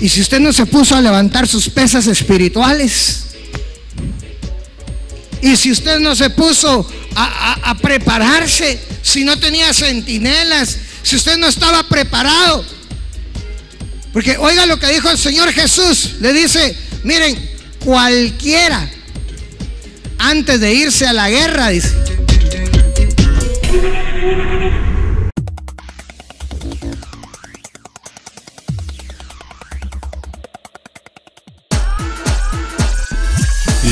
Y si usted no se puso a levantar sus pesas espirituales, y si usted no se puso a prepararse, si no tenía centinelas, si usted no estaba preparado, porque oiga lo que dijo el Señor Jesús, le dice, miren, cualquiera antes de irse a la guerra, dice,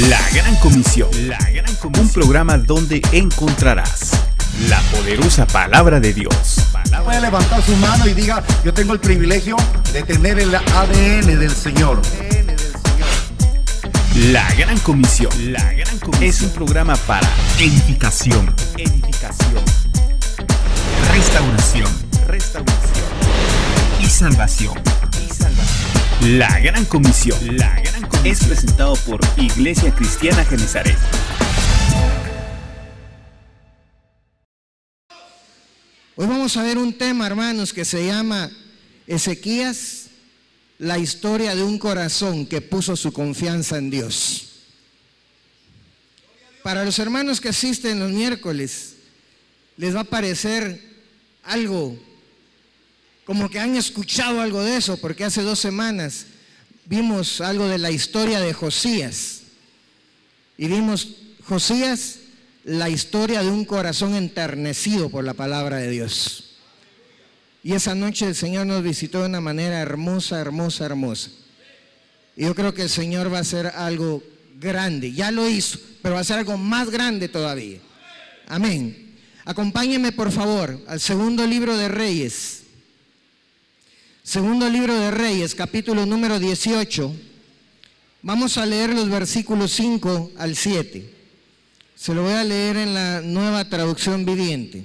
La Gran Comisión, un programa donde encontrarás la poderosa palabra de Dios. Puede levantar su mano y diga, yo tengo el privilegio de tener el ADN del Señor. La Gran Comisión es un programa para edificación, restauración y salvación. La Gran Comisión es presentado por Iglesia Cristiana Genezaret. Hoy vamos a ver un tema, hermanos, que se llama Ezequías, la historia de un corazón que puso su confianza en Dios. Para los hermanos que asisten los miércoles, les va a parecer algo como que han escuchado algo de eso, porque hace 2 semanas vimos algo de la historia de Josías. Y vimos Josías, la historia de un corazón enternecido por la palabra de Dios. Y esa noche el Señor nos visitó de una manera hermosa. Y yo creo que el Señor va a hacer algo grande. Ya lo hizo, pero va a hacer algo más grande todavía. Amén. Acompáñenme por favor al segundo libro de Reyes. Segundo libro de Reyes, capítulo número 18. Vamos a leer los versículos 5 al 7. Se lo voy a leer en la Nueva Traducción Viviente.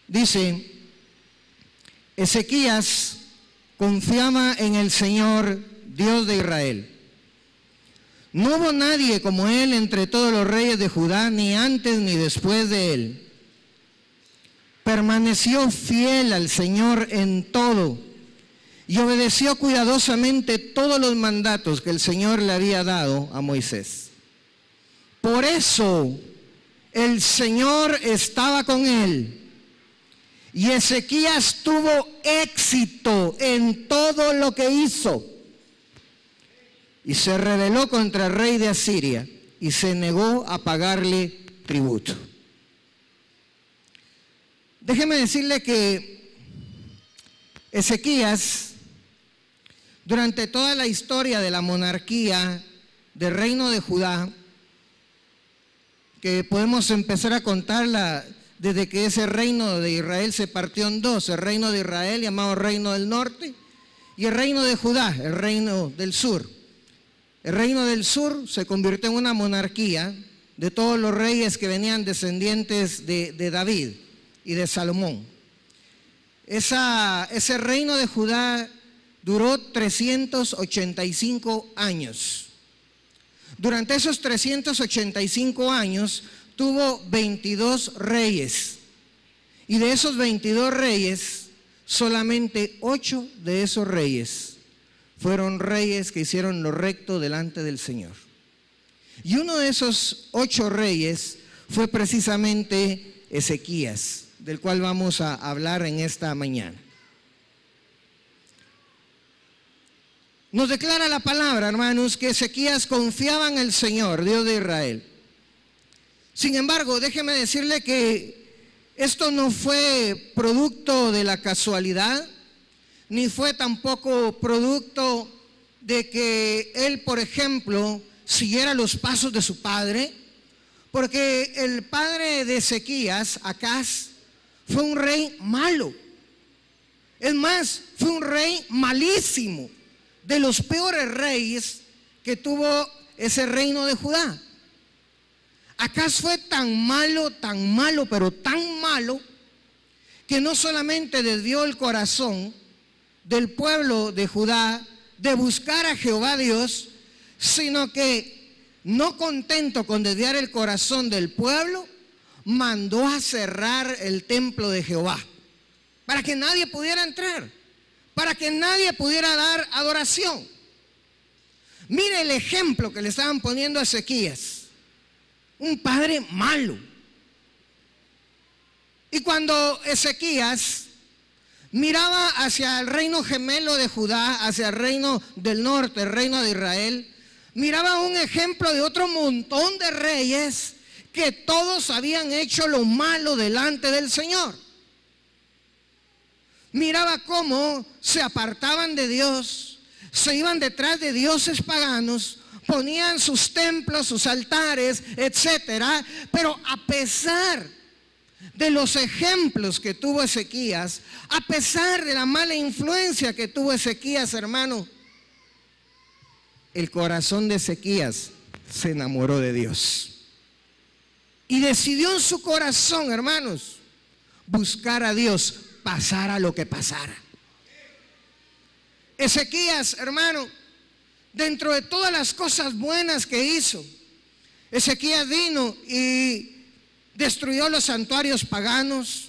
Dice, Ezequías confiaba en el Señor, Dios de Israel. No hubo nadie como él entre todos los reyes de Judá, ni antes ni después de él. Permaneció fiel al Señor en todo y obedeció cuidadosamente todos los mandatos que el Señor le había dado a Moisés. Por eso el Señor estaba con él y Ezequías tuvo éxito en todo lo que hizo. Y se rebeló contra el rey de Asiria y se negó a pagarle tributo. Déjeme decirle que Ezequías, durante toda la historia de la monarquía del reino de Judá, que podemos empezar a contarla desde que ese reino de Israel se partió en 2, el reino de Israel llamado Reino del Norte y el reino de Judá, el reino del sur. El reino del sur se convirtió en una monarquía de todos los reyes que venían descendientes de David y de Salomón. Ese reino de Judá duró 385 años. Durante esos 385 años tuvo 22 reyes. Y de esos 22 reyes, solamente 8 de esos reyes fueron reyes que hicieron lo recto delante del Señor. Y uno de esos 8 reyes fue precisamente Ezequías, del cual vamos a hablar en esta mañana. Nos declara la palabra, hermanos, que Ezequías confiaba en el Señor, Dios de Israel. Sin embargo, déjeme decirle que esto no fue producto de la casualidad, ni fue tampoco producto de que él, por ejemplo, siguiera los pasos de su padre, porque el padre de Ezequías, Acaz, fue un rey malo. Es más, fue un rey malísimo, de los peores reyes que tuvo ese reino de Judá. Acaz fue tan malo, pero tan malo, que no solamente desvió el corazón del pueblo de Judá de buscar a Jehová Dios, sino que, no contento con desviar el corazón del pueblo, mandó a cerrar el templo de Jehová para que nadie pudiera entrar, para que nadie pudiera dar adoración. Mire el ejemplo que le estaban poniendo a Ezequías. Un padre malo. Y cuando Ezequías miraba hacia el reino gemelo de Judá, hacia el reino del norte, el reino de Israel, miraba un ejemplo de otro montón de reyes que todos habían hecho lo malo delante del Señor. Miraba cómo se apartaban de Dios, se iban detrás de dioses paganos, ponían sus templos, sus altares, etcétera. Pero a pesar de los ejemplos que tuvo Ezequías, a pesar de la mala influencia que tuvo Ezequías, hermano, el corazón de Ezequías se enamoró de Dios. Y decidió en su corazón, hermanos, buscar a Dios, pasara lo que pasara. Ezequías, hermano, dentro de todas las cosas buenas que hizo, Ezequías vino y destruyó los santuarios paganos,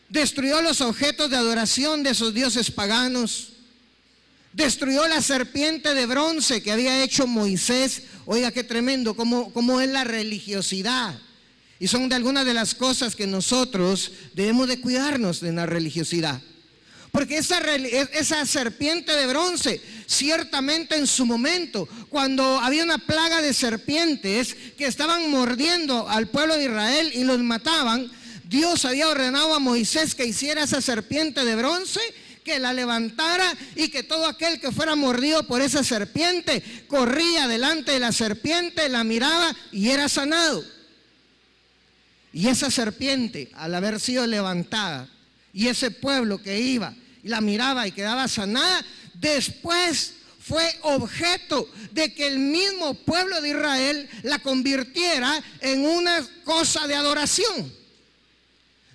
destruyó los objetos de adoración de esos dioses paganos, destruyó la serpiente de bronce que había hecho Moisés. Oiga, qué tremendo, cómo es la religiosidad. Y son de algunas de las cosas que nosotros debemos de cuidarnos de la religiosidad. Porque esa serpiente de bronce, ciertamente en su momento, cuando había una plaga de serpientes que estaban mordiendo al pueblo de Israel y los mataban, Dios había ordenado a Moisés que hiciera esa serpiente de bronce, que la levantara y que todo aquel que fuera mordido por esa serpiente corría delante de la serpiente, la miraba y era sanado. Y esa serpiente, al haber sido levantada, y ese pueblo que iba y la miraba y quedaba sanada, después fue objeto de que el mismo pueblo de Israel la convirtiera en una cosa de adoración.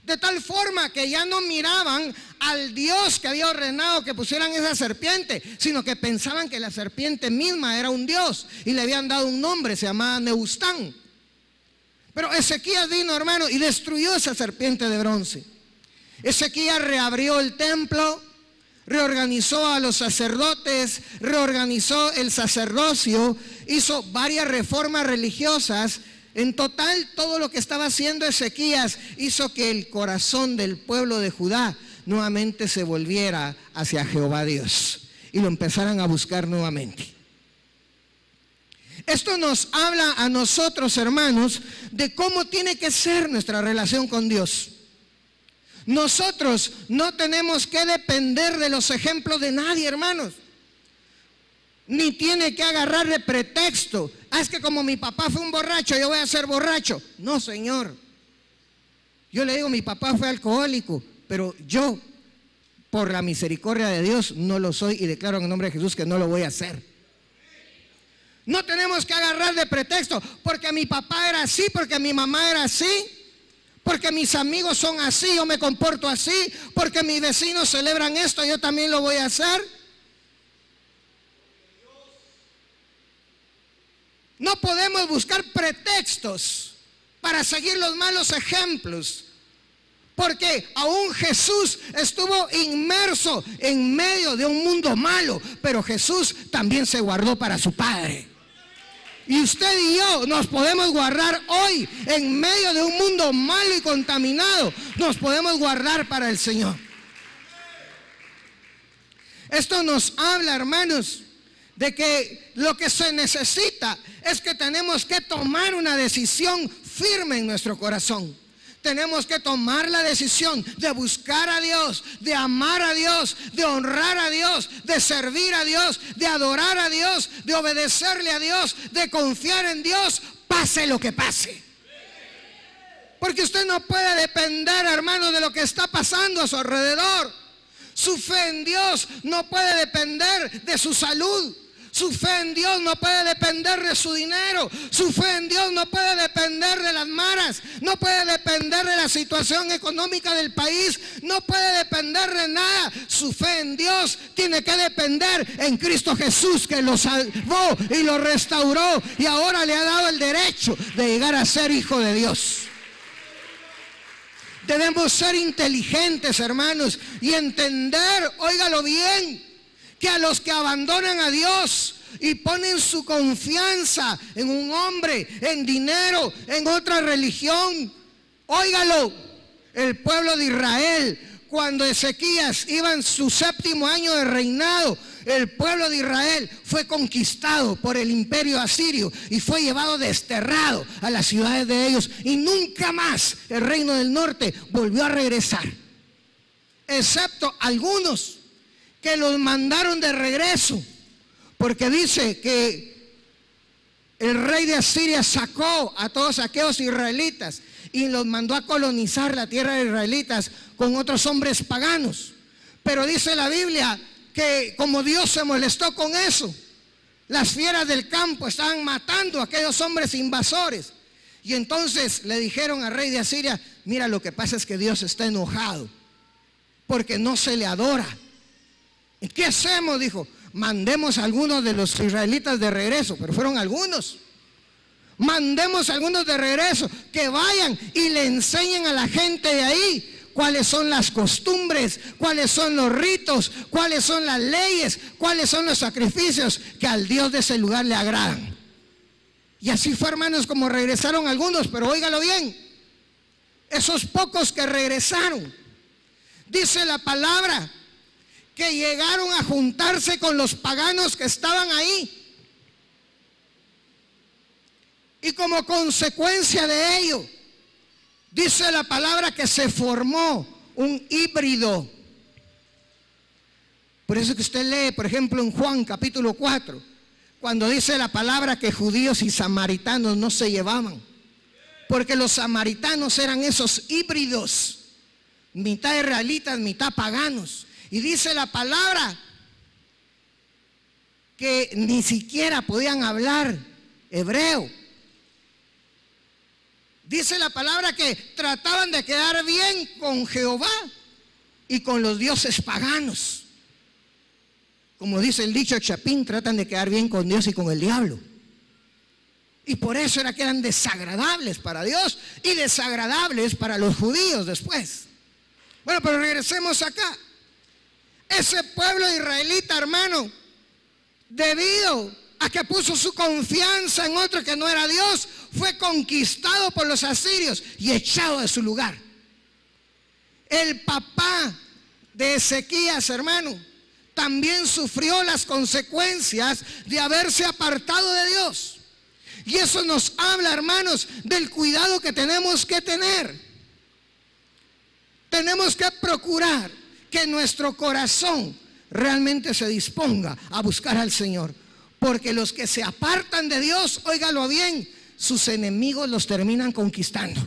De tal forma que ya no miraban al Dios que había ordenado que pusieran esa serpiente, sino que pensaban que la serpiente misma era un Dios y le habían dado un nombre, se llamaba Nehushtan. Pero Ezequías vino, hermano, y destruyó esa serpiente de bronce. Ezequías reabrió el templo, reorganizó a los sacerdotes, reorganizó el sacerdocio, hizo varias reformas religiosas. En total, todo lo que estaba haciendo Ezequías hizo que el corazón del pueblo de Judá nuevamente se volviera hacia Jehová Dios y lo empezaran a buscar nuevamente. Esto nos habla a nosotros, hermanos, de cómo tiene que ser nuestra relación con Dios. Nosotros no tenemos que depender de los ejemplos de nadie, hermanos. Ni tiene que agarrar de pretexto. Es que como mi papá fue un borracho, yo voy a ser borracho. No, señor. Yo le digo, mi papá fue alcohólico, pero yo, por la misericordia de Dios, no lo soy y declaro en el nombre de Jesús que no lo voy a hacer. No tenemos que agarrar de pretexto, porque mi papá era así, porque mi mamá era así, porque mis amigos son así, yo me comporto así, porque mis vecinos celebran esto, yo también lo voy a hacer. No podemos buscar pretextos para seguir los malos ejemplos, porque aún Jesús estuvo inmerso en medio de un mundo malo, pero Jesús también se guardó para su Padre. Y usted y yo nos podemos guardar hoy en medio de un mundo malo y contaminado. Nos podemos guardar para el Señor. Esto nos habla, hermanos, de que lo que se necesita es que tenemos que tomar una decisión firme en nuestro corazón. Tenemos que tomar la decisión de buscar a Dios, de amar a Dios, de honrar a Dios, de servir a Dios, de adorar a Dios, de obedecerle a Dios, de confiar en Dios, pase lo que pase. Porque usted no puede depender, hermano, de lo que está pasando a su alrededor. Su fe en Dios no puede depender de su salud. Su fe en Dios no puede depender de su dinero. Su fe en Dios no puede depender de las maras. No puede depender de la situación económica del país. No puede depender de nada. Su fe en Dios tiene que depender en Cristo Jesús, que lo salvó y lo restauró y ahora le ha dado el derecho de llegar a ser hijo de Dios. Debemos ser inteligentes, hermanos, y entender, óigalo bien, que a los que abandonan a Dios y ponen su confianza en un hombre, en dinero, en otra religión, óigalo, el pueblo de Israel, cuando Ezequías iba en su 7º año de reinado, el pueblo de Israel fue conquistado por el imperio asirio y fue llevado desterrado a las ciudades de ellos, y nunca más el reino del norte volvió a regresar, excepto algunos que los mandaron de regreso, porque dice que el rey de Asiria sacó a todos aquellos israelitas y los mandó a colonizar la tierra de israelitas con otros hombres paganos. Pero dice la Biblia que como Dios se molestó con eso, las fieras del campo estaban matando a aquellos hombres invasores, y entonces le dijeron al rey de Asiria: mira, lo que pasa es que Dios está enojado porque no se le adora. ¿Y qué hacemos? Dijo: mandemos a algunos de los israelitas de regreso, pero fueron algunos. Mandemos a algunos de regreso que vayan y le enseñen a la gente de ahí cuáles son las costumbres, cuáles son los ritos, cuáles son las leyes, cuáles son los sacrificios que al Dios de ese lugar le agradan. Y así fue, hermanos, como regresaron algunos. Pero óigalo bien, esos pocos que regresaron, dice la palabra que llegaron a juntarse con los paganos que estaban ahí, y como consecuencia de ello, dice la palabra que se formó un híbrido. Por eso que usted lee, por ejemplo, en Juan capítulo 4, cuando dice la palabra que judíos y samaritanos no se llevaban, porque los samaritanos eran esos híbridos, mitad israelitas, mitad paganos. Y dice la palabra que ni siquiera podían hablar hebreo. Dice la palabra que trataban de quedar bien con Jehová y con los dioses paganos. Como dice el dicho chapín, tratan de quedar bien con Dios y con el diablo. Y por eso era que eran desagradables para Dios y desagradables para los judíos después. Bueno, pero regresemos acá. Ese pueblo israelita, hermano, debido a que puso su confianza en otro que no era Dios, fue conquistado por los asirios y echado de su lugar. El papá de Ezequías, hermano, también sufrió las consecuencias de haberse apartado de Dios. Y eso nos habla, hermanos, del cuidado que tenemos que tener. Tenemos que procurar que nuestro corazón realmente se disponga a buscar al Señor, porque los que se apartan de Dios, óigalo bien, sus enemigos los terminan conquistando.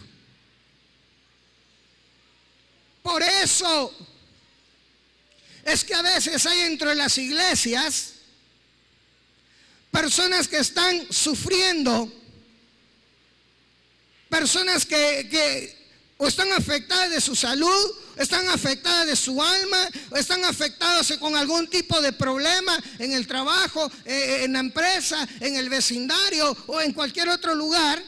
Por eso es que a veces hay entre las iglesias personas que están sufriendo, personas que o están afectadas de su salud, están afectadas de su alma, o están afectadas con algún tipo de problema en el trabajo, en la empresa, en el vecindario o en cualquier otro lugar.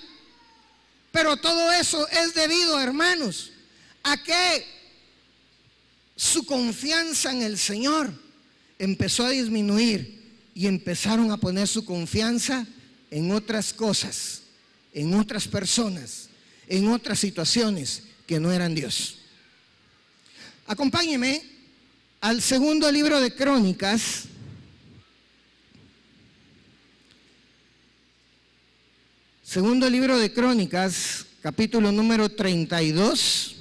Pero todo eso es debido, hermanos, a que su confianza en el Señor empezó a disminuir y empezaron a poner su confianza en otras cosas, en otras personas, en otras situaciones que no eran Dios. Acompáñeme al segundo libro de Crónicas, segundo libro de Crónicas, capítulo número 32,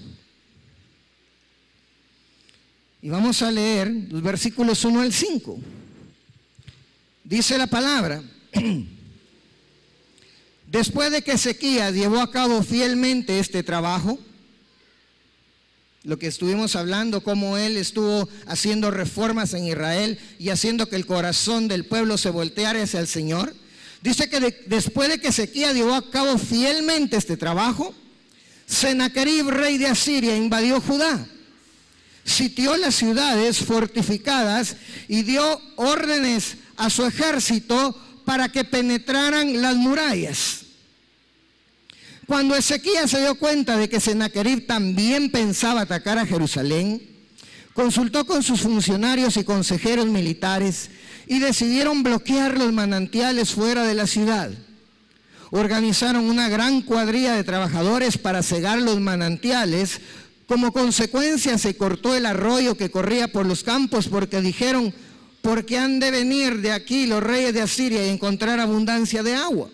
y vamos a leer los versículos 1 al 5. Dice la palabra: después de que Ezequías llevó a cabo fielmente este trabajo, lo que estuvimos hablando, cómo él estuvo haciendo reformas en Israel y haciendo que el corazón del pueblo se volteara hacia el Señor, dice que después de que Ezequías llevó a cabo fielmente este trabajo, Sennacherib, rey de Asiria, invadió Judá, sitió las ciudades fortificadas y dio órdenes a su ejército para que penetraran las murallas. Cuando Ezequías se dio cuenta de que Sennacherib también pensaba atacar a Jerusalén, consultó con sus funcionarios y consejeros militares y decidieron bloquear los manantiales fuera de la ciudad. Organizaron una gran cuadrilla de trabajadores para cegar los manantiales. Como consecuencia se cortó el arroyo que corría por los campos, porque dijeron: ¿por qué han de venir de aquí los reyes de Asiria y encontrar abundancia de agua?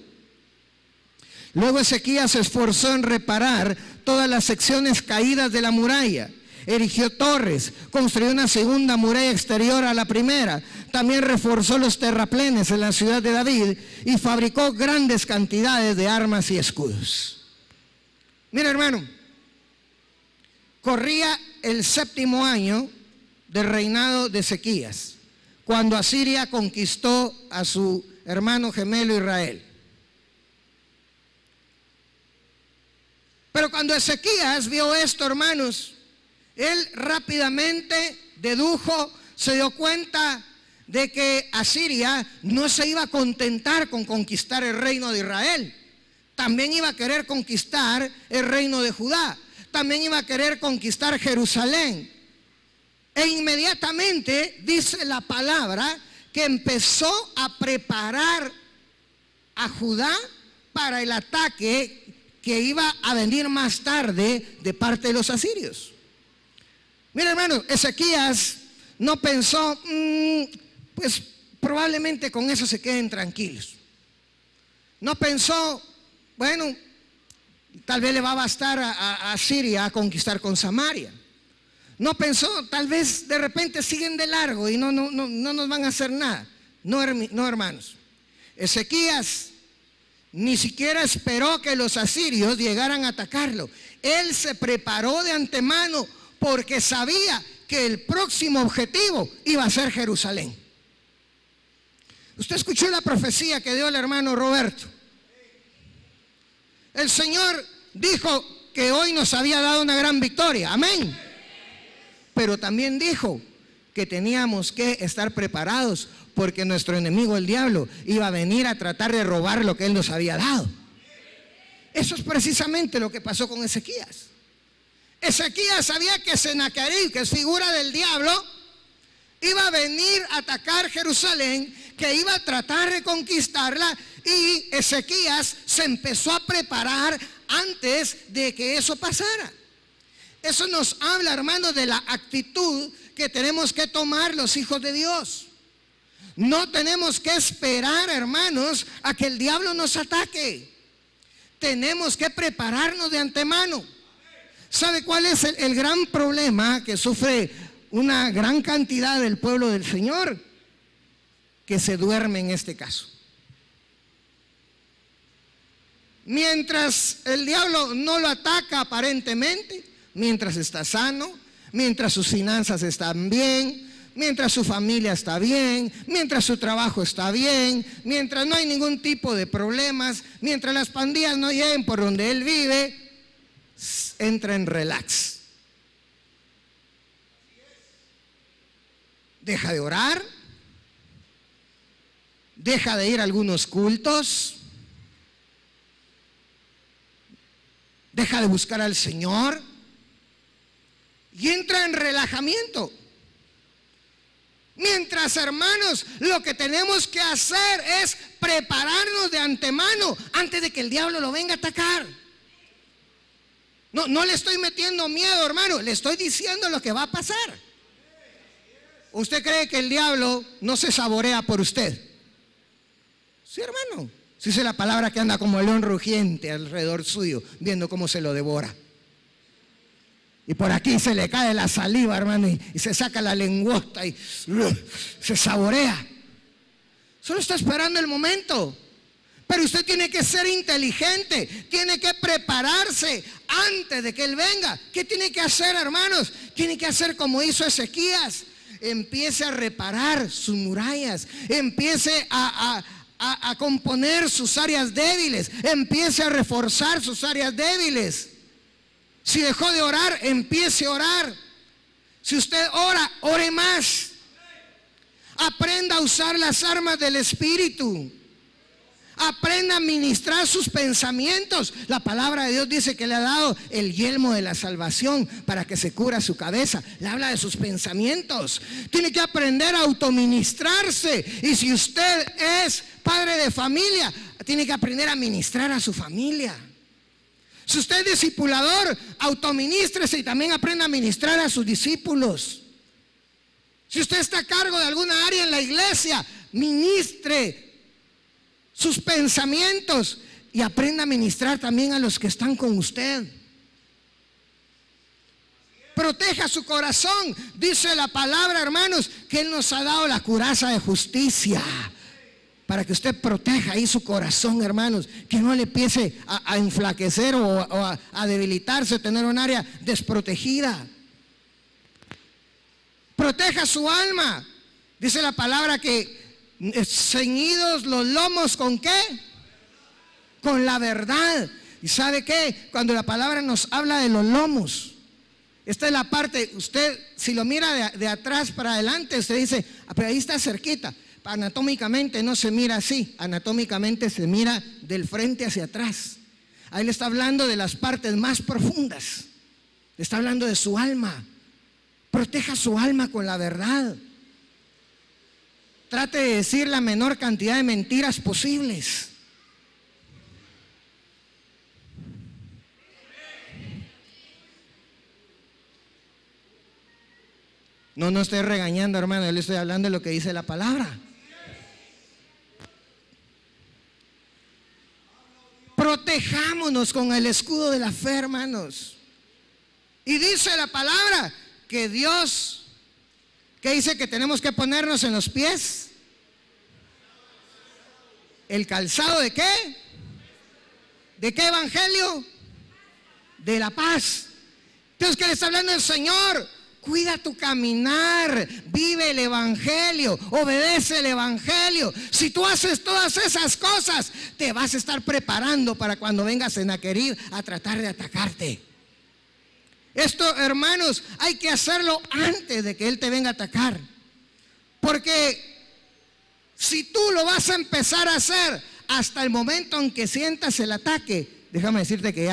Luego Ezequías se esforzó en reparar todas las secciones caídas de la muralla. Erigió torres, construyó una segunda muralla exterior a la primera. También reforzó los terraplenes en la ciudad de David y fabricó grandes cantidades de armas y escudos. Mira, hermano, corría el 7º año del reinado de Ezequías, cuando Asiria conquistó a su hermano gemelo Israel. Pero cuando Ezequías vio esto, hermanos, él rápidamente dedujo, se dio cuenta de que Asiria no se iba a contentar con conquistar el reino de Israel. También iba a querer conquistar el reino de Judá. También iba a querer conquistar Jerusalén. E inmediatamente dice la palabra que empezó a preparar a Judá para el ataque que iba a venir más tarde de parte de los asirios. Mira, hermano, Ezequías no pensó, pues probablemente con eso se queden tranquilos. No pensó, bueno, tal vez le va a bastar a Asiria a conquistar con Samaria. No pensó, tal vez de repente siguen de largo y no nos van a hacer nada. No, hermanos. Ezequías ni siquiera esperó que los asirios llegaran a atacarlo. Él se preparó de antemano porque sabía que el próximo objetivo iba a ser Jerusalén. Usted escuchó la profecía que dio el hermano Roberto. El Señor dijo que hoy nos había dado una gran victoria, amén. Pero también dijo que teníamos que estar preparados porque nuestro enemigo, el diablo, iba a venir a tratar de robar lo que Él nos había dado. Eso es precisamente lo que pasó con Ezequías. Ezequías sabía que Sennacherib, que es figura del diablo, iba a venir a atacar Jerusalén, que iba a tratar de conquistarla, y Ezequías se empezó a preparar antes de que eso pasara. Eso nos habla, hermanos, de la actitud que tenemos que tomar los hijos de Dios. No tenemos que esperar, hermanos, a que el diablo nos ataque. Tenemos que prepararnos de antemano. ¿Sabe cuál es el gran problema que sufre una gran cantidad del pueblo del Señor? Que se duerme en este caso. Mientras el diablo no lo ataca aparentemente, mientras está sano, mientras sus finanzas están bien, mientras su familia está bien, mientras su trabajo está bien, mientras no hay ningún tipo de problemas, mientras las pandillas no lleguen por donde él vive, entra en relax. Deja de orar, deja de ir a algunos cultos, deja de buscar al Señor y entra en relajamiento. Mientras, hermanos, lo que tenemos que hacer es prepararnos de antemano antes de que el diablo lo venga a atacar. No le estoy metiendo miedo, hermano, le estoy diciendo lo que va a pasar. ¿Usted cree que el diablo no se saborea por usted? Sí, hermano. Sí, dice la palabra que anda como el león rugiente alrededor suyo, viendo cómo se lo devora. Y por aquí se le cae la saliva, hermano, y se saca la lengüota y se saborea. Solo está esperando el momento. Pero usted tiene que ser inteligente, tiene que prepararse antes de que Él venga. ¿Qué tiene que hacer, hermanos? Tiene que hacer como hizo Ezequías. Empiece a reparar sus murallas, empiece a componer sus áreas débiles, empiece a reforzar sus áreas débiles. Si dejó de orar, empiece a orar. Si usted ora, ore más. Aprenda a usar las armas del Espíritu. Aprenda a administrar sus pensamientos. La palabra de Dios dice que le ha dado el yelmo de la salvación para que se cubra su cabeza. Le habla de sus pensamientos. Tiene que aprender a autoministrarse. Y si usted es padre de familia, tiene que aprender a ministrar a su familia. Si usted es discipulador, autoministrese y también aprenda a ministrar a sus discípulos. Si usted está a cargo de alguna área en la iglesia, ministre sus pensamientos y aprenda a ministrar también a los que están con usted. Proteja su corazón. Dice la palabra, hermanos, que Él nos ha dado la coraza de justicia para que usted proteja ahí su corazón, hermanos, que no le empiece a enflaquecer o a debilitarse, tener un área desprotegida. Proteja su alma. Dice la palabra que ceñidos los lomos, ¿con qué? Con la verdad. ¿Y sabe qué? Cuando la palabra nos habla de los lomos, esta es la parte, usted si lo mira de atrás para adelante, usted dice, pero ahí está cerquita. Anatómicamente no se mira así, anatómicamente se mira del frente hacia atrás. Ahí le está hablando de las partes más profundas, le está hablando de su alma. Proteja su alma con la verdad. Trate de decir la menor cantidad de mentiras posibles. No estoy regañando, hermano, yo le estoy hablando de lo que dice la palabra. Protejámonos con el escudo de la fe, hermanos. Y dice la palabra que Dios, ¿qué dice? Que tenemos que ponernos en los pies. ¿El calzado de qué? ¿De qué evangelio? De la paz. Entonces, ¿qué le está hablando el Señor? Cuida tu caminar, vive el evangelio, obedece el evangelio. Si tú haces todas esas cosas, te vas a estar preparando para cuando venga Sennacherib a tratar de atacarte. Esto, hermanos, hay que hacerlo antes de que él te venga a atacar. Porque si tú lo vas a empezar a hacer hasta el momento en que sientas el ataque, déjame decirte que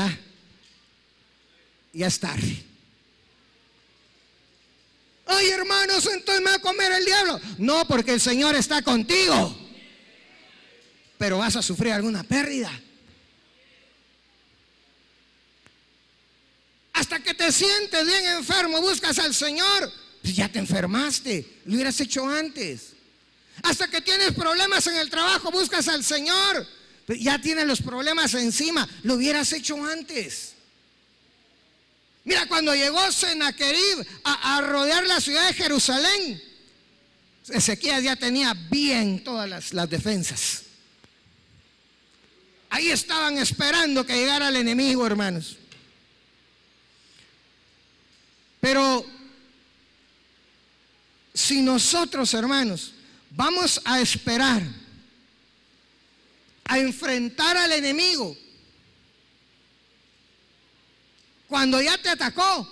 ya es tarde. Ay, hermanos, entonces me va a comer el diablo. No, porque el Señor está contigo. Pero vas a sufrir alguna pérdida. Hasta que te sientes bien enfermo, buscas al Señor, pues ya te enfermaste, lo hubieras hecho antes. Hasta que tienes problemas en el trabajo, buscas al Señor, pues ya tienes los problemas encima, lo hubieras hecho antes. Mira, cuando llegó Sennacherib a rodear la ciudad de Jerusalén, Ezequías ya tenía bien todas las defensas. Ahí estaban esperando que llegara el enemigo, hermanos. Pero si nosotros, hermanos, vamos a esperar a enfrentar al enemigo cuando ya te atacó,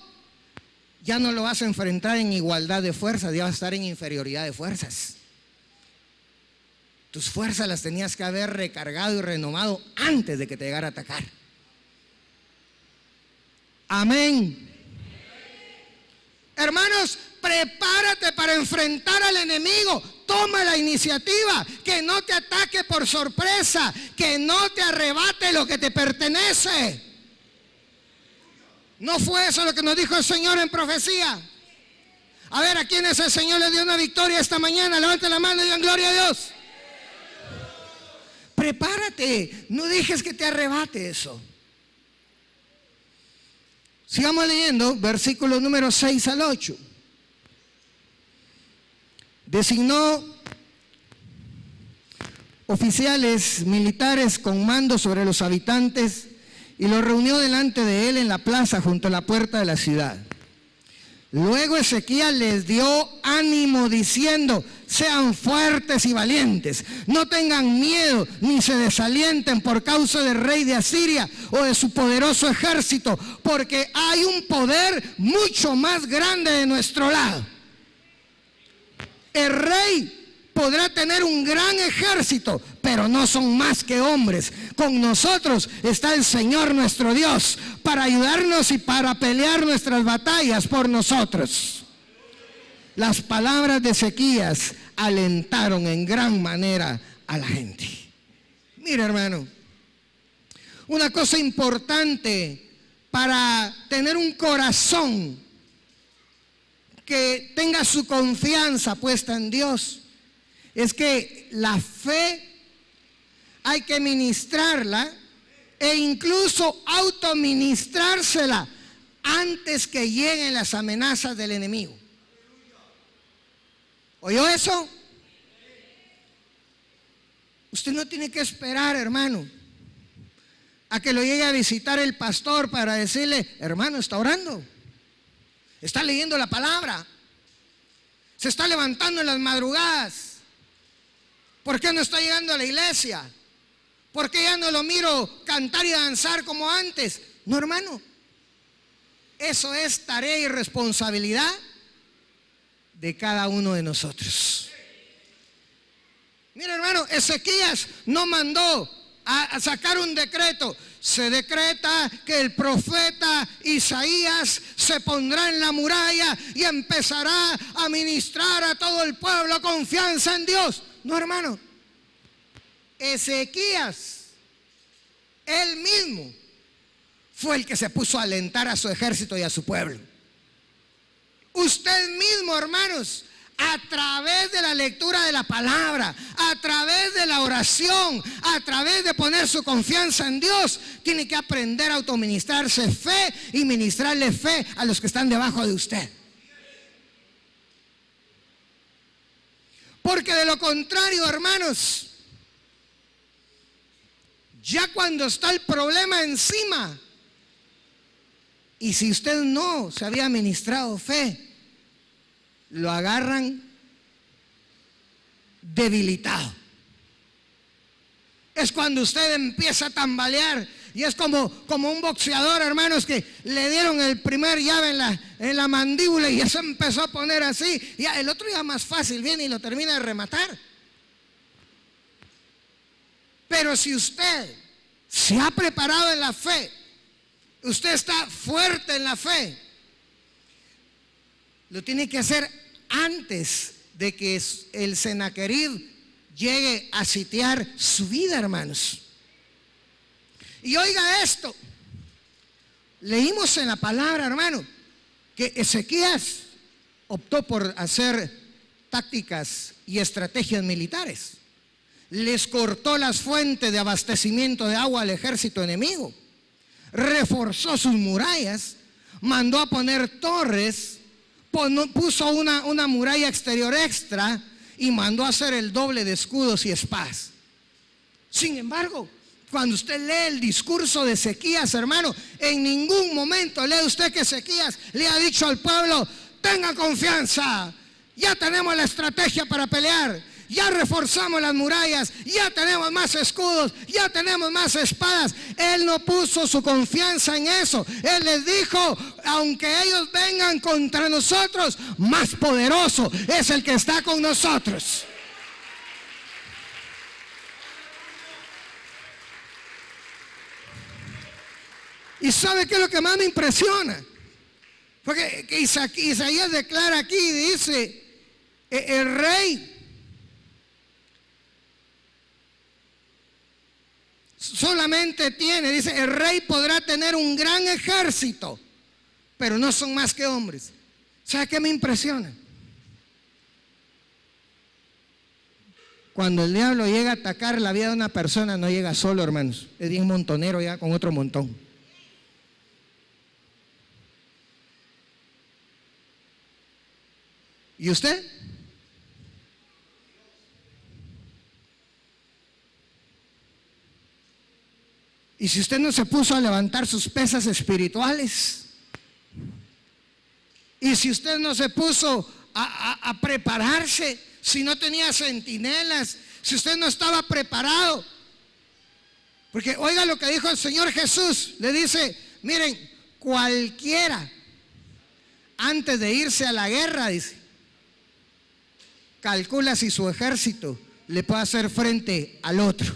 ya no lo vas a enfrentar en igualdad de fuerzas, ya vas a estar en inferioridad de fuerzas. Tus fuerzas las tenías que haber recargado y renovado antes de que te llegara a atacar. Amén. Hermanos, prepárate para enfrentar al enemigo. Toma la iniciativa, que no te ataque por sorpresa, que no te arrebate lo que te pertenece. ¿No fue eso lo que nos dijo el Señor en profecía? A ver, ¿a quiénes el Señor le dio una victoria esta mañana? Levanten la mano y digan gloria a Dios. Prepárate, no dejes que te arrebate eso. Sigamos leyendo, versículos números 6 al 8. Designó oficiales militares con mando sobre los habitantes y los reunió delante de él en la plaza junto a la puerta de la ciudad. Luego Ezequías les dio ánimo diciendo: sean fuertes y valientes, no tengan miedo ni se desalienten por causa del rey de Asiria o de su poderoso ejército, porque hay un poder mucho más grande de nuestro lado. El rey podrá tener un gran ejército, pero no son más que hombres. Con nosotros está el Señor nuestro Dios para ayudarnos y para pelear nuestras batallas por nosotros. Las palabras de Ezequías alentaron en gran manera a la gente. Mira, hermano, una cosa importante para tener un corazón que tenga su confianza puesta en Dios es que la fe hay que ministrarla e incluso autoministrársela antes que lleguen las amenazas del enemigo. ¿Oyó eso? Usted no tiene que esperar, hermano, a que lo llegue a visitar el pastor para decirle: hermano, está orando, está leyendo la palabra, se está levantando en las madrugadas. ¿Por qué no está llegando a la iglesia? ¿Por qué ya no lo miro cantar y danzar como antes? No, hermano, eso es tarea y responsabilidad de cada uno de nosotros. Mira, hermano, Ezequías no mandó a sacar un decreto. Se decreta que el profeta Isaías se pondrá en la muralla y empezará a ministrar a todo el pueblo confianza en Dios. No, hermano, Ezequías, él mismo, fue el que se puso a alentar a su ejército y a su pueblo. Usted mismo, hermanos, a través de la lectura de la palabra, a través de la oración, a través de poner su confianza en Dios, tiene que aprender a autoministrarse fe y ministrarle fe a los que están debajo de usted. Porque de lo contrario, hermanos, ya cuando está el problema encima, y si usted no se había ministrado fe, lo agarran debilitado. Es cuando usted empieza a tambalear y es como un boxeador, hermanos, que le dieron el primer llave en la mandíbula y ya se empezó a poner así. Ya el otro ya más fácil viene y lo termina de rematar. Pero si usted se ha preparado en la fe, usted está fuerte en la fe, lo tiene que hacer antes de que el Sennacherib llegue a sitiar su vida, hermanos. Y oiga esto, leímos en la palabra, hermano, que Ezequías optó por hacer tácticas y estrategias militares. Les cortó las fuentes de abastecimiento de agua al ejército enemigo, reforzó sus murallas, mandó a poner torres, puso una muralla exterior extra y mandó a hacer el doble de escudos y espadas. Sin embargo, cuando usted lee el discurso de Ezequías, hermano, en ningún momento lee usted que Ezequías le ha dicho al pueblo: tenga confianza, ya tenemos la estrategia para pelear, ya reforzamos las murallas, ya tenemos más escudos, ya tenemos más espadas. Él no puso su confianza en eso. Él les dijo: aunque ellos vengan contra nosotros, más poderoso es el que está con nosotros. ¿Y sabe qué es lo que más me impresiona? Porque Isaías declara aquí, dice: el rey solamente tiene, dice, el rey podrá tener un gran ejército, pero no son más que hombres. ¿Sabe qué me impresiona? Cuando el diablo llega a atacar la vida de una persona, no llega solo, hermanos, es bien montonero, llega con otro montón. ¿Y usted? Y si usted no se puso a levantar sus pesas espirituales, y si usted no se puso a prepararse, si no tenía centinelas, si usted no estaba preparado, porque oiga lo que dijo el Señor Jesús, le dice: miren, cualquiera antes de irse a la guerra, dice, calcula si su ejército le pueda hacer frente al otro.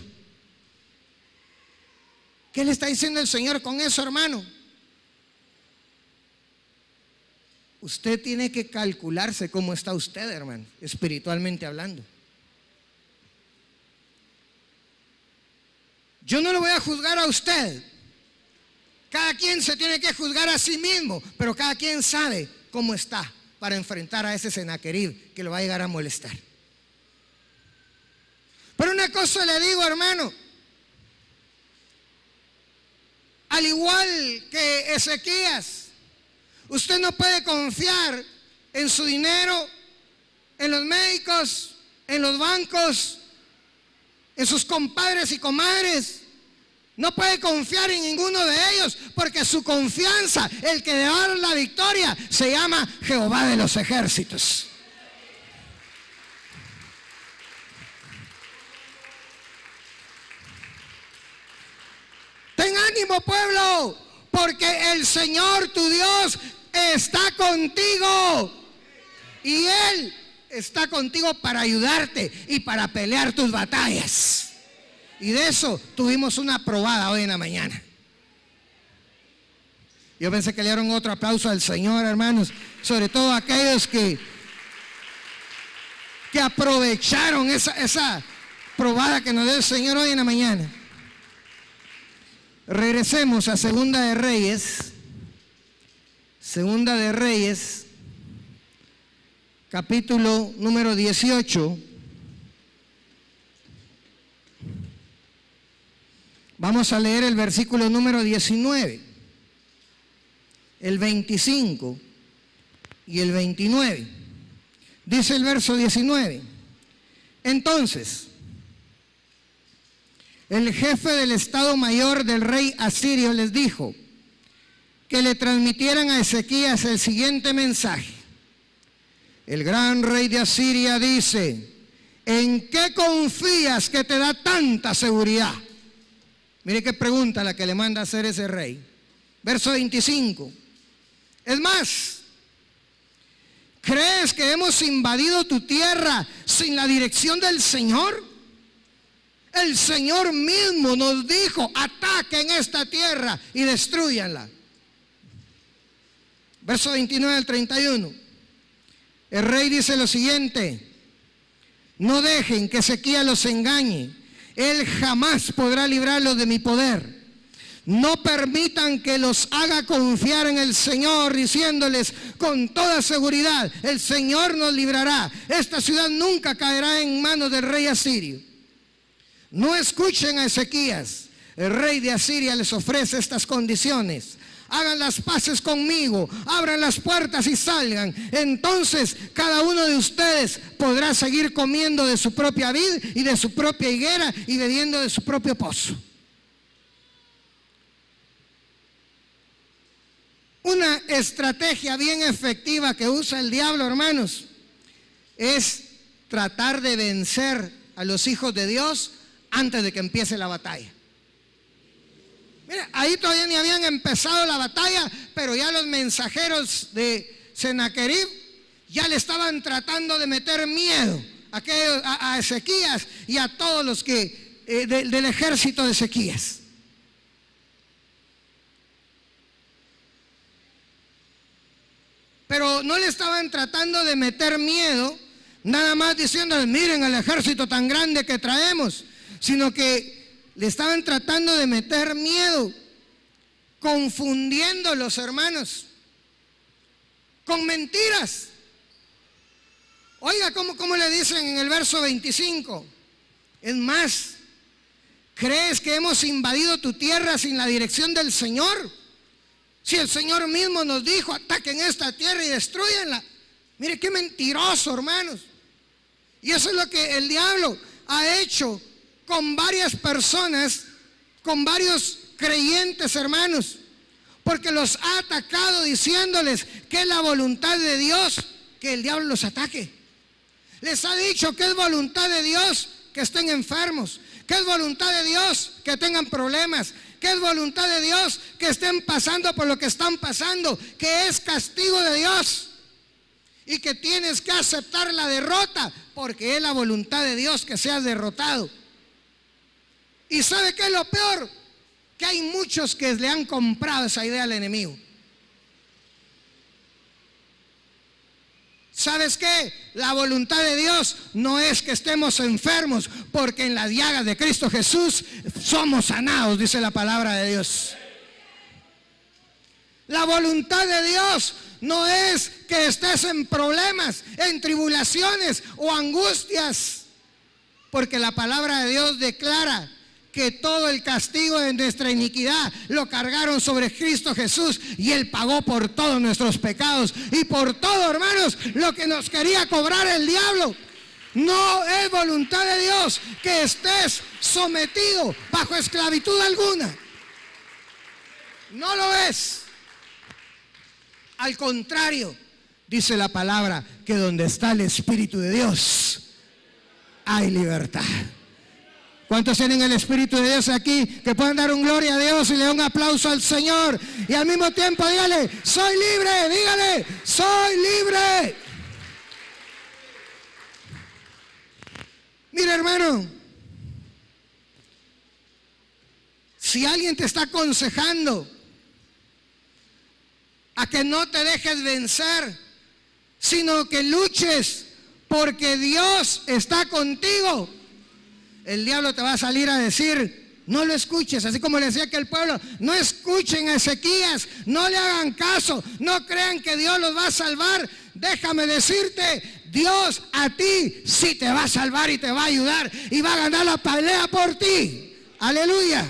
¿Qué le está diciendo el Señor con eso, hermano? Usted tiene que calcularse cómo está usted, hermano, espiritualmente hablando. Yo no lo voy a juzgar a usted. Cada quien se tiene que juzgar a sí mismo, pero cada quien sabe cómo está para enfrentar a ese Sennacherib que lo va a llegar a molestar. Pero una cosa le digo, hermano, al igual que Ezequías, usted no puede confiar en su dinero, en los médicos, en los bancos, en sus compadres y comadres. No puede confiar en ninguno de ellos, porque su confianza, el que le va a dar la victoria, se llama Jehová de los ejércitos. Ten ánimo, pueblo, porque el Señor tu Dios está contigo y Él está contigo para ayudarte y para pelear tus batallas. Y de eso tuvimos una probada hoy en la mañana. Yo pensé que le dieron otro aplauso al Señor, hermanos, sobre todo aquellos que aprovecharon esa probada que nos dio el Señor hoy en la mañana. Regresemos a Segunda de Reyes, capítulo número 18. Vamos a leer el versículo número 19, el 25 y el 29. Dice el verso 19: entonces, el jefe del estado mayor del rey asirio les dijo que le transmitieran a Ezequías el siguiente mensaje: el gran rey de Asiria dice, ¿en qué confías que te da tanta seguridad? Mire qué pregunta la que le manda a hacer ese rey. Verso 25. Es más, ¿crees que hemos invadido tu tierra sin la dirección del Señor? El Señor mismo nos dijo, ataquen esta tierra y destruyanla. Verso 29 al 31. El rey dice lo siguiente: no dejen que Ezequías los engañe. Él jamás podrá librarlos de mi poder. No permitan que los haga confiar en el Señor, diciéndoles con toda seguridad, el Señor nos librará. Esta ciudad nunca caerá en manos del rey asirio. No escuchen a Ezequías. El rey de Asiria les ofrece estas condiciones: hagan las paces conmigo, abran las puertas y salgan. Entonces cada uno de ustedes podrá seguir comiendo de su propia vid y de su propia higuera y bebiendo de su propio pozo. Una estrategia bien efectiva que usa el diablo, hermanos, es tratar de vencer a los hijos de Dios antes de que empiece la batalla. Mira, ahí todavía ni habían empezado la batalla, pero ya los mensajeros de Sennacherib ya le estaban tratando de meter miedo a Ezequías y a todos los que del ejército de Ezequías. Pero no le estaban tratando de meter miedo, nada más diciéndoles, miren el ejército tan grande que traemos, sino que le estaban tratando de meter miedo, confundiéndolos, hermanos, con mentiras. Oiga, ¿cómo le dicen en el verso 25? Es más, ¿crees que hemos invadido tu tierra sin la dirección del Señor? Si el Señor mismo nos dijo, ataquen esta tierra y destruyanla. Mire qué mentiroso, hermanos. Y eso es lo que el diablo ha hecho con varias personas, con varios creyentes, hermanos, porque los ha atacado diciéndoles que es la voluntad de Dios que el diablo los ataque. Les ha dicho que es voluntad de Dios que estén enfermos, que es voluntad de Dios que tengan problemas, que es voluntad de Dios que estén pasando por lo que están pasando, que es castigo de Dios. y que tienes que aceptar la derrota, porque es la voluntad de Dios que seas derrotado. ¿Y sabe qué es lo peor? Que hay muchos que le han comprado esa idea al enemigo. ¿Sabes qué? La voluntad de Dios no es que estemos enfermos, porque en las llagas de Cristo Jesús somos sanados, dice la palabra de Dios. La voluntad de Dios no es que estés en problemas, en tribulaciones o angustias, porque la palabra de Dios declara que todo el castigo de nuestra iniquidad lo cargaron sobre Cristo Jesús, y Él pagó por todos nuestros pecados y por todo, hermanos, lo que nos quería cobrar el diablo. No es voluntad de Dios que estés sometido bajo esclavitud alguna. No lo es. Al contrario, dice la palabra que donde está el Espíritu de Dios hay libertad. ¿Cuántos tienen el Espíritu de Dios aquí que pueden dar un gloria a Dios y le dan un aplauso al Señor? Y al mismo tiempo dígale, soy libre, dígale, soy libre. Mira, hermano, si alguien te está aconsejando a que no te dejes vencer, sino que luches porque Dios está contigo, el diablo te va a salir a decir, no lo escuches, así como le decía que el pueblo, no escuchen a Ezequías, no le hagan caso, no crean que Dios los va a salvar. Déjame decirte, Dios a ti sí te va a salvar y te va a ayudar y va a ganar la pelea por ti. Aleluya.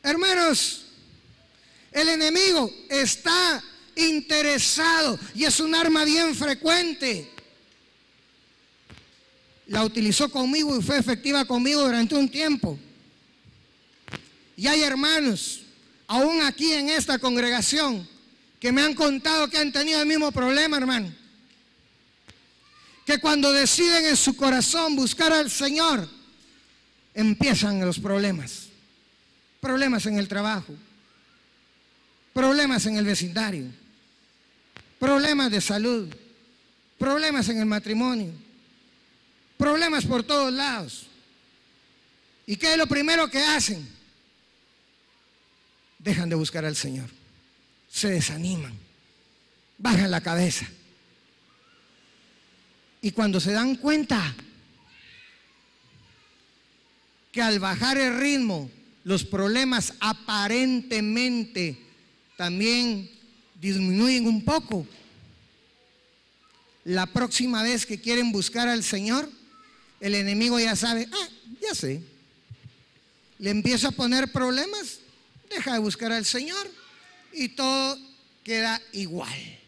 Hermanos, el enemigo está interesado y es un arma bien frecuente. La utilizó conmigo y fue efectiva conmigo durante un tiempo. Y hay hermanos, aún aquí en esta congregación, que me han contado que han tenido el mismo problema, hermano. Que cuando deciden en su corazón buscar al Señor, empiezan los problemas. Problemas en el trabajo, problemas en el vecindario, problemas de salud, problemas en el matrimonio, problemas por todos lados. ¿Y qué es lo primero que hacen? Dejan de buscar al Señor, se desaniman, bajan la cabeza. Y cuando se dan cuenta que al bajar el ritmo, los problemas aparentemente también disminuyen un poco, la próxima vez que quieren buscar al Señor, el enemigo ya sabe, ya sé, le empieza a poner problemas, deja de buscar al Señor y todo queda igual.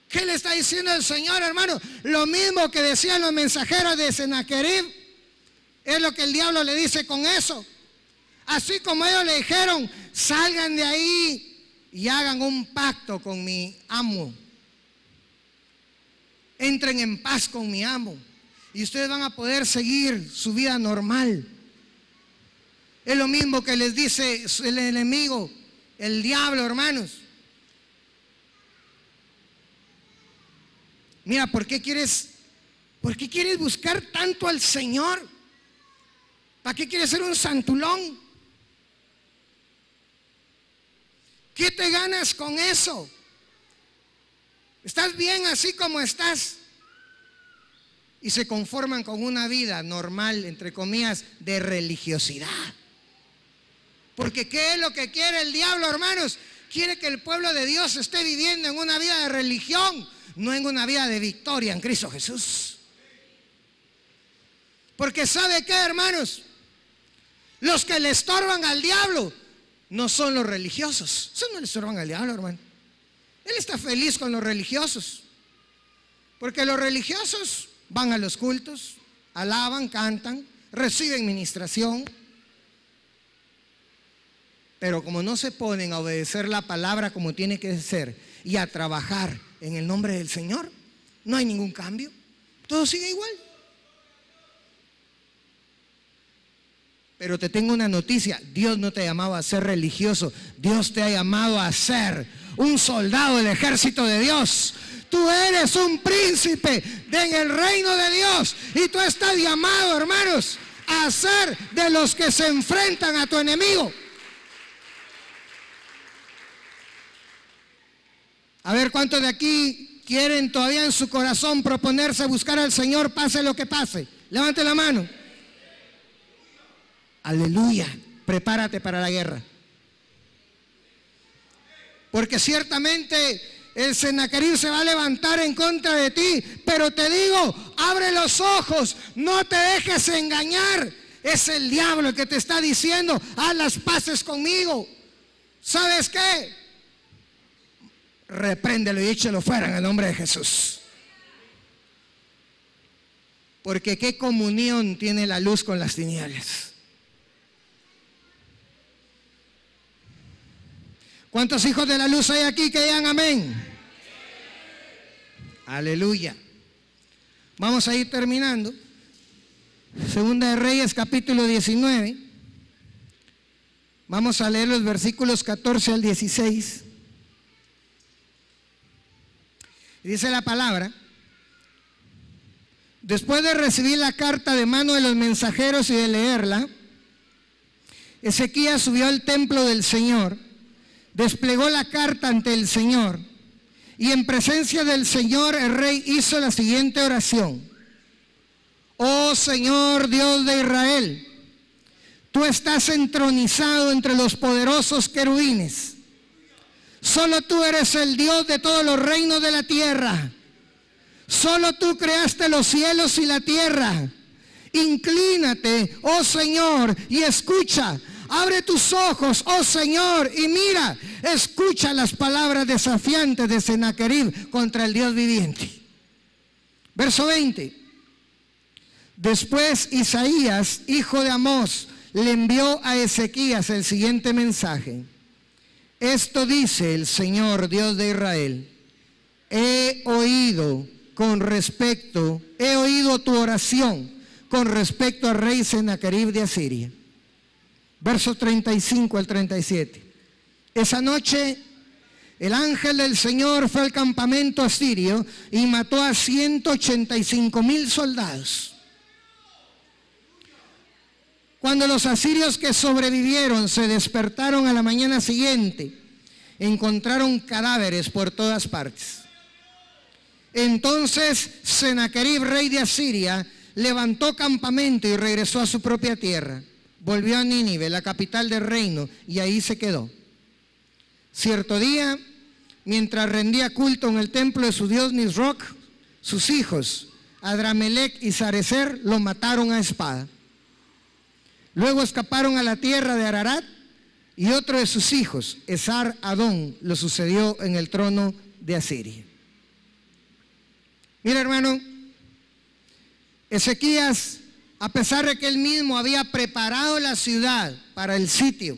¿Qué le está diciendo el Señor, hermano? Lo mismo que decían los mensajeros de Sennacherib, es lo que el diablo le dice con eso. Así como ellos le dijeron, salgan de ahí y hagan un pacto con mi amo, entren en paz con mi amo y ustedes van a poder seguir su vida normal. Es lo mismo que les dice el enemigo, el diablo, hermanos. Mira, ¿por qué quieres buscar tanto al Señor? ¿Para qué quieres ser un santulón? ¿Qué te ganas con eso? ¿Estás bien así como estás? Y se conforman con una vida normal, entre comillas, de religiosidad. Porque ¿qué es lo que quiere el diablo, hermanos? Quiere que el pueblo de Dios esté viviendo en una vida de religión, no en una vida de victoria en Cristo Jesús. Porque ¿sabe qué, hermanos? Los que le estorban al diablo no son los religiosos. Eso no le estorban al diablo, hermano. Él está feliz con los religiosos. Porque los religiosos van a los cultos, alaban, cantan, reciben ministración. Pero como no se ponen a obedecer la palabra como tiene que ser y a trabajar en el nombre del Señor, no hay ningún cambio. Todo sigue igual. Pero te tengo una noticia, Dios no te ha llamado a ser religioso, Dios te ha llamado a ser un soldado del ejército de Dios. Tú eres un príncipe en el reino de Dios. Y tú estás llamado, hermanos, a ser de los que se enfrentan a tu enemigo. A ver cuántos de aquí quieren todavía en su corazón proponerse buscar al Señor, pase lo que pase. Levante la mano. Aleluya. Prepárate para la guerra. Porque ciertamente el Sennacherib se va a levantar en contra de ti. Pero te digo, abre los ojos, no te dejes engañar. Es el diablo el que te está diciendo, haz las paces conmigo. ¿Sabes qué? Repréndelo y échalo fuera en el nombre de Jesús. Porque qué comunión tiene la luz con las tinieblas. ¿Cuántos hijos de la luz hay aquí que digan amén? Aleluya. Vamos a ir terminando. Segunda de Reyes, capítulo 19. Vamos a leer los versículos 14 al 16. Dice la palabra: después de recibir la carta de mano de los mensajeros y de leerla, Ezequías subió al templo del Señor, desplegó la carta ante el Señor, y en presencia del Señor el rey hizo la siguiente oración: oh Señor Dios de Israel, tú estás entronizado entre los poderosos querubines. Solo tú eres el Dios de todos los reinos de la tierra. Solo tú creaste los cielos y la tierra. Inclínate, oh Señor, y escucha. Abre tus ojos, oh Señor, y mira. Escucha las palabras desafiantes de Sennacherib contra el Dios viviente. Verso 20. Después Isaías, hijo de Amós, le envió a Ezequías el siguiente mensaje: esto dice el Señor Dios de Israel: he oído tu oración con respecto al rey Sennacherib de Asiria. Versos 35 al 37. Esa noche el ángel del Señor fue al campamento asirio y mató a 185,000 soldados. Cuando los asirios que sobrevivieron se despertaron a la mañana siguiente, encontraron cadáveres por todas partes. Entonces Sennacherib, rey de Asiria, levantó campamento y regresó a su propia tierra. Volvió a Nínive, la capital del reino, y ahí se quedó. Cierto día, mientras rendía culto en el templo de su dios Nisroch, sus hijos, Adramelech y Sarecer, lo mataron a espada. Luego escaparon a la tierra de Ararat, y otro de sus hijos, Esar-Adón, lo sucedió en el trono de Asiria. Mira, hermano, Ezequías, a pesar de que él mismo había preparado la ciudad para el sitio,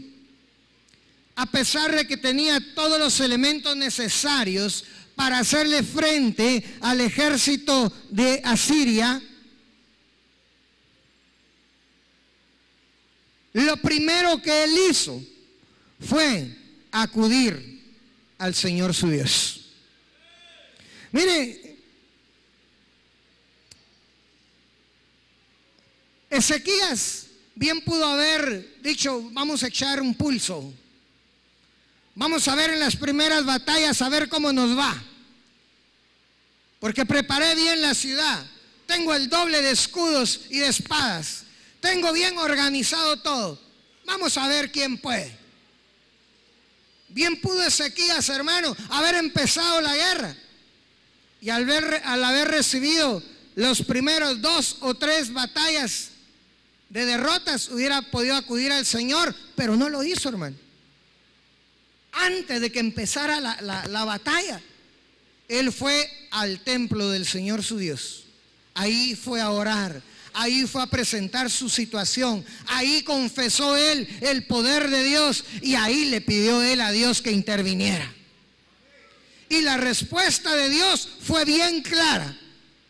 a pesar de que tenía todos los elementos necesarios para hacerle frente al ejército de Asiria, lo primero que él hizo fue acudir al Señor su Dios. Mire, Ezequías bien pudo haber dicho: vamos a echar un pulso, vamos a ver en las primeras batallas a ver cómo nos va, porque preparé bien la ciudad, tengo el doble de escudos y de espadas, tengo bien organizado todo, vamos a ver quién puede. Bien pudo Ezequías, hermano, haber empezado la guerra, y al haber recibido los primeros 2 o 3 batallas de derrotas, hubiera podido acudir al Señor, pero no lo hizo, hermano. Antes de que empezara la batalla, él fue al templo del Señor su Dios. Ahí fue a orar, ahí fue a presentar su situación, ahí confesó él el poder de Dios, y ahí le pidió él a Dios que interviniera. Y la respuesta de Dios fue bien clara.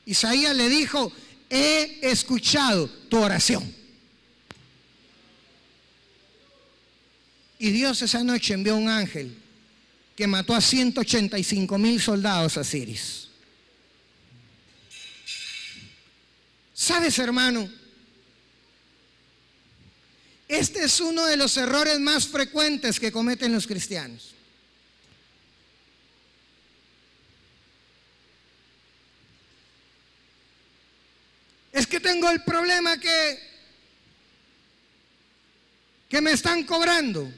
Isaías le dijo: he escuchado tu oración. Y Dios esa noche envió un ángel que mató a 185,000 soldados asirios. ¿Sabes, hermano? Este es uno de los errores más frecuentes que cometen los cristianos. Es que tengo el problema que me están cobrando.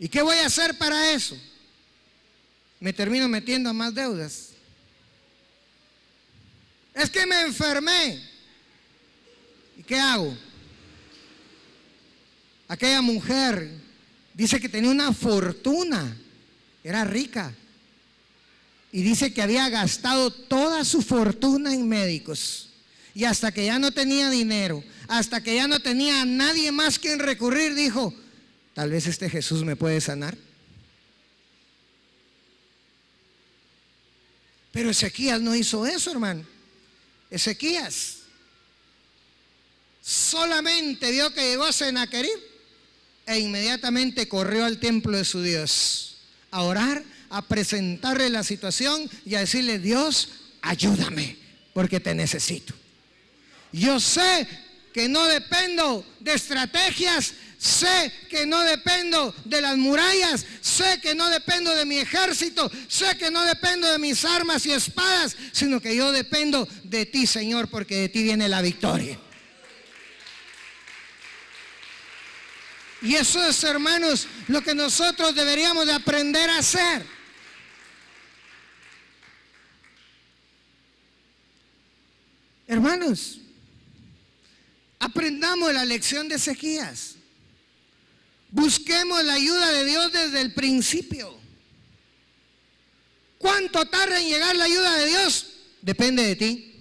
¿Y qué voy a hacer para eso? Me termino metiendo a más deudas. Es que me enfermé. ¿Y qué hago? Aquella mujer dice que tenía una fortuna, era rica, y dice que había gastado toda su fortuna en médicos. Y hasta que ya no tenía dinero, hasta que ya no tenía a nadie más quien recurrir, dijo: tal vez este Jesús me puede sanar. Pero Ezequías no hizo eso, hermano. Ezequías solamente vio que llegó a Sennacherib e inmediatamente corrió al templo de su Dios a orar, a presentarle la situación y a decirle: Dios, ayúdame porque te necesito. Yo sé que no dependo de estrategias, sé que no dependo de las murallas, sé que no dependo de mi ejército, sé que no dependo de mis armas y espadas, sino que yo dependo de ti, Señor, porque de ti viene la victoria. Y eso es, hermanos, lo que nosotros deberíamos de aprender a hacer. Hermanos, aprendamos la lección de Ezequías. Busquemos la ayuda de Dios desde el principio. ¿Cuánto tarda en llegar la ayuda de Dios? Depende de ti.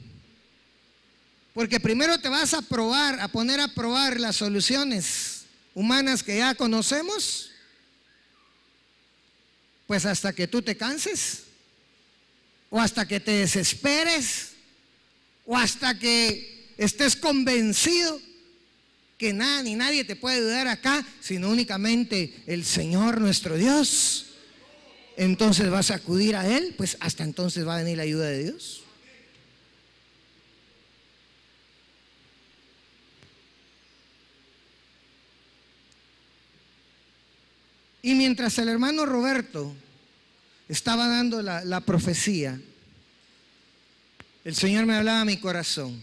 Porque primero te vas a poner a probar las soluciones humanas que ya conocemos, pues hasta que tú te canses, o hasta que te desesperes, o hasta que estés convencido que nada ni nadie te puede ayudar acá, sino únicamente el Señor nuestro Dios. Entonces vas a acudir a Él, pues hasta entonces va a venir la ayuda de Dios. Y mientras el hermano Roberto estaba dando la profecía, el Señor me hablaba a mi corazón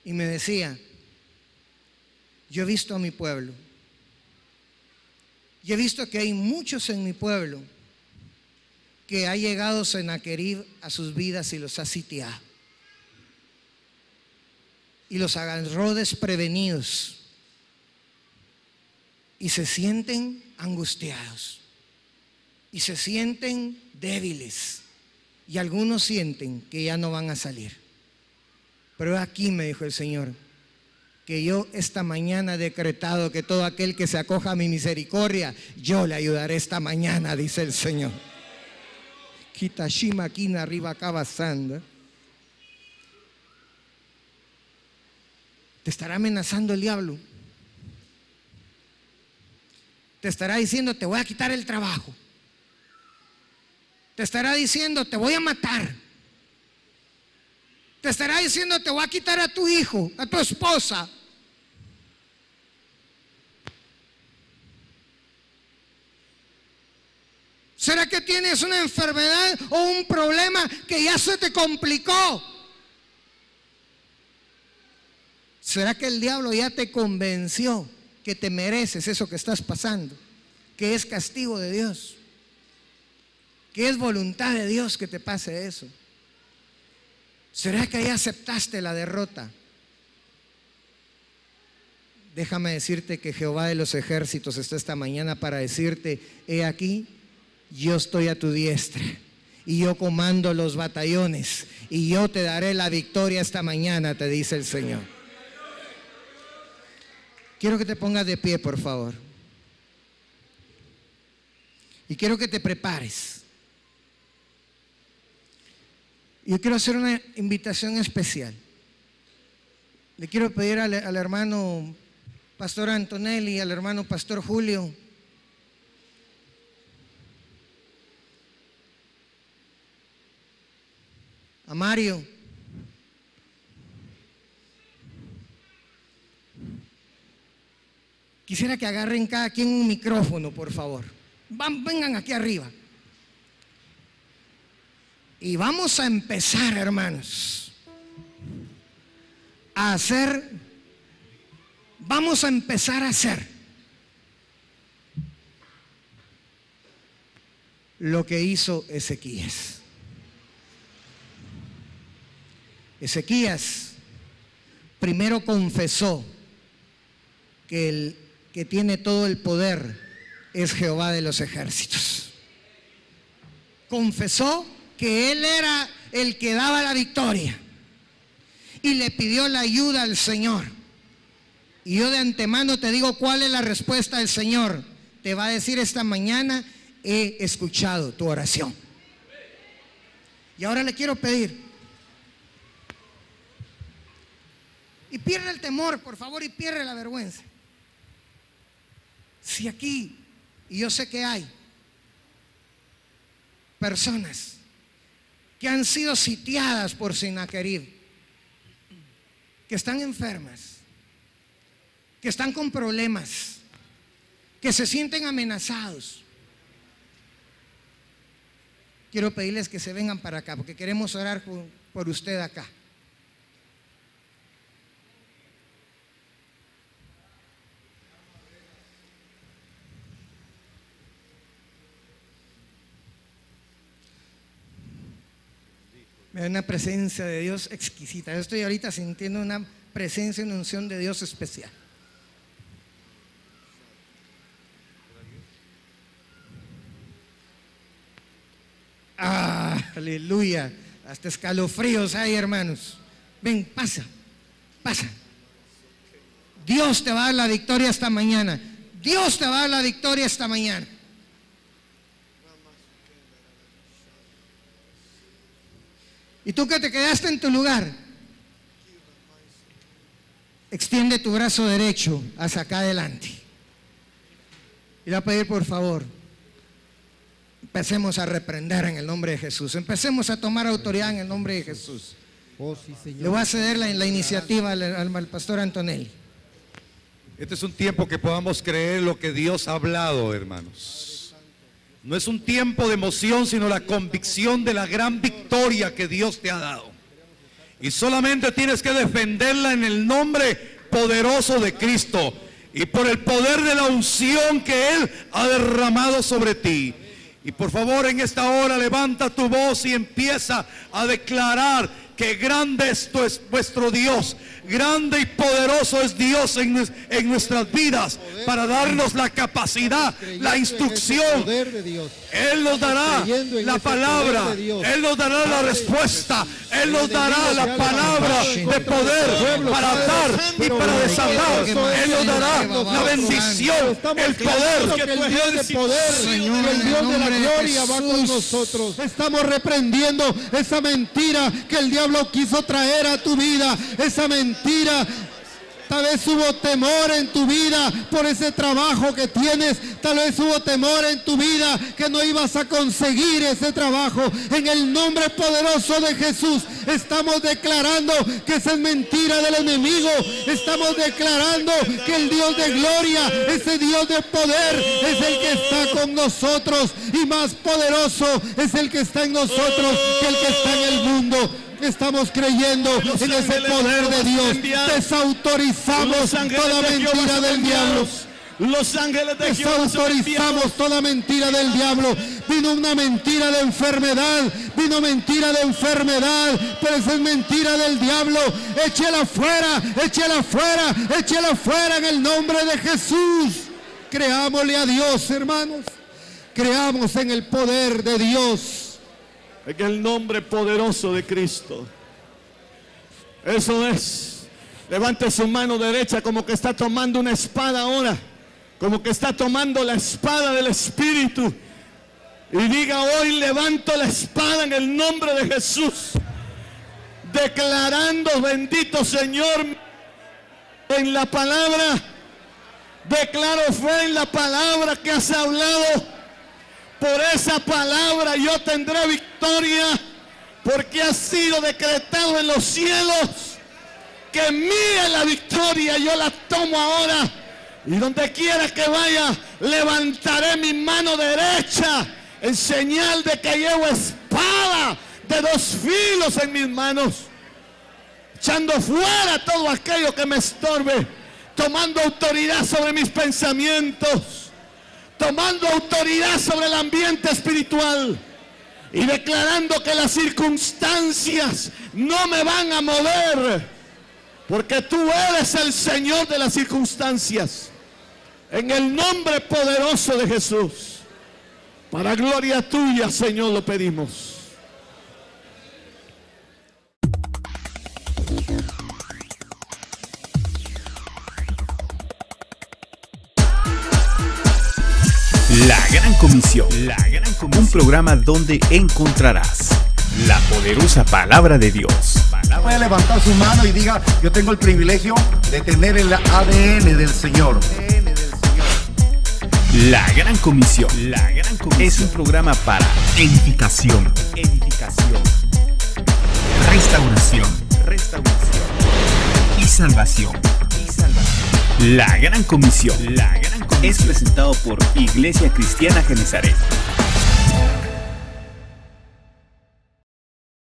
y me decía: yo he visto a mi pueblo, y he visto que hay muchos en mi pueblo que ha llegado Sennacherib a sus vidas y los ha sitiado y los agarró desprevenidos y se sienten angustiados y se sienten débiles y algunos sienten que ya no van a salir. Pero aquí me dijo el Señor que yo esta mañana he decretado que todo aquel que se acoja a mi misericordia, yo le ayudaré esta mañana, dice el Señor. Kitashima kina arriba cabazanda. Te estará amenazando el diablo. Te estará diciendo: te voy a quitar el trabajo. Te estará diciendo: te voy a matar. Te estará diciendo: te voy a quitar a tu hijo, a tu esposa. ¿Será que tienes una enfermedad o un problema que ya se te complicó? ¿Será que el diablo ya te convenció que te mereces eso que estás pasando, que es castigo de Dios, que es voluntad de Dios que te pase eso? ¿Será que ya aceptaste la derrota? Déjame decirte que Jehová de los ejércitos está esta mañana para decirte: he aquí, yo estoy a tu diestra y yo comando los batallones y yo te daré la victoria esta mañana, te dice el Señor. Quiero que te pongas de pie, por favor. Y quiero que te prepares. Yo quiero hacer una invitación especial. Le quiero pedir al hermano pastor Antonelli, al hermano pastor Julio. A Mario. Quisiera que agarren cada quien un micrófono, por favor. Vengan aquí arriba. Y vamos a empezar, hermanos, vamos a empezar a hacer lo que hizo Ezequías. Ezequías primero confesó que el que tiene todo el poder es Jehová de los ejércitos. Confesó que él era el que daba la victoria y le pidió la ayuda al Señor. Y yo de antemano te digo cuál es la respuesta del Señor. Te va a decir esta mañana: he escuchado tu oración. Y ahora le quiero pedir, y pierde el temor, por favor, y pierde la vergüenza. Si aquí, y yo sé que hay personas que han sido sitiadas por Sennacherib, que están enfermas, que están con problemas, que se sienten amenazados, quiero pedirles que se vengan para acá, porque queremos orar por usted acá. Me da una presencia de Dios exquisita. Yo estoy ahorita sintiendo una presencia, una unción de Dios especial. Ah, aleluya. Hasta escalofríos hay, hermanos. Ven, pasa. Dios te va a dar la victoria esta mañana. Dios te va a dar la victoria esta mañana. Y tú que te quedaste en tu lugar, extiende tu brazo derecho hacia acá adelante. Y le voy a pedir, por favor, empecemos a reprender en el nombre de Jesús. Empecemos a tomar autoridad en el nombre de Jesús. Le voy a ceder la iniciativa al pastor Antonelli. Este es un tiempo que podamos creer lo que Dios ha hablado, hermanos. No es un tiempo de emoción, sino la convicción de la gran victoria que Dios te ha dado. Y solamente tienes que defenderla en el nombre poderoso de Cristo y por el poder de la unción que Él ha derramado sobre ti. Y por favor, en esta hora levanta tu voz y empieza a declarar que grande es vuestro Dios, grande y poderoso es Dios en nuestras vidas para darnos la capacidad, la instrucción. Él nos dará la palabra, Él nos dará la respuesta, Él nos dará la palabra de poder para dar y para desatar. Él nos dará la bendición, el poder. Que el Dios de poder, el Dios de la gloria va con nosotros. Estamos reprendiendo esa mentira que el diablo quiso traer a tu vida, esa mentira. Tal vez hubo temor en tu vida por ese trabajo que tienes. Tal vez hubo temor en tu vida que no ibas a conseguir ese trabajo. En el nombre poderoso de Jesús estamos declarando que esa es mentira del enemigo. Estamos declarando que el Dios de gloria, ese Dios de poder, es el que está con nosotros. Y más poderoso es el que está en nosotros que el que está en el mundo. Estamos creyendo en ese poder de Dios. Desautorizamos toda mentira del diablo. Los ángeles de Jehová desautorizamos toda mentira del diablo. Vino una mentira de enfermedad, pero esa es mentira del diablo. Échela fuera, échela fuera, échela fuera en el nombre de Jesús. Creámosle a Dios, hermanos. Creamos en el poder de Dios. En el nombre poderoso de Cristo. Eso es. Levante su mano derecha como que está tomando una espada ahora. Como que está tomando la espada del Espíritu. Y diga: hoy levanto la espada en el nombre de Jesús. Declarando, bendito Señor, en la palabra Declaro fe en la palabra que has hablado. Por esa palabra yo tendré victoria, porque ha sido decretado en los cielos que mía es la victoria. Yo la tomo ahora, y donde quiera que vaya levantaré mi mano derecha en señal de que llevo espada de 2 filos en mis manos, echando fuera todo aquello que me estorbe, tomando autoridad sobre mis pensamientos, tomando autoridad sobre el ambiente espiritual y declarando que las circunstancias no me van a mover, porque tú eres el Señor de las circunstancias. En el nombre poderoso de Jesús, para gloria tuya, Señor, lo pedimos. La Gran Comisión. Un programa donde encontrarás la poderosa palabra de Dios. Puede levantar su mano y diga: yo tengo el privilegio de tener el ADN del Señor. La Gran Comisión. Es un programa para edificación, restauración y salvación. La Gran Comisión es presentado por Iglesia Cristiana Genesaret.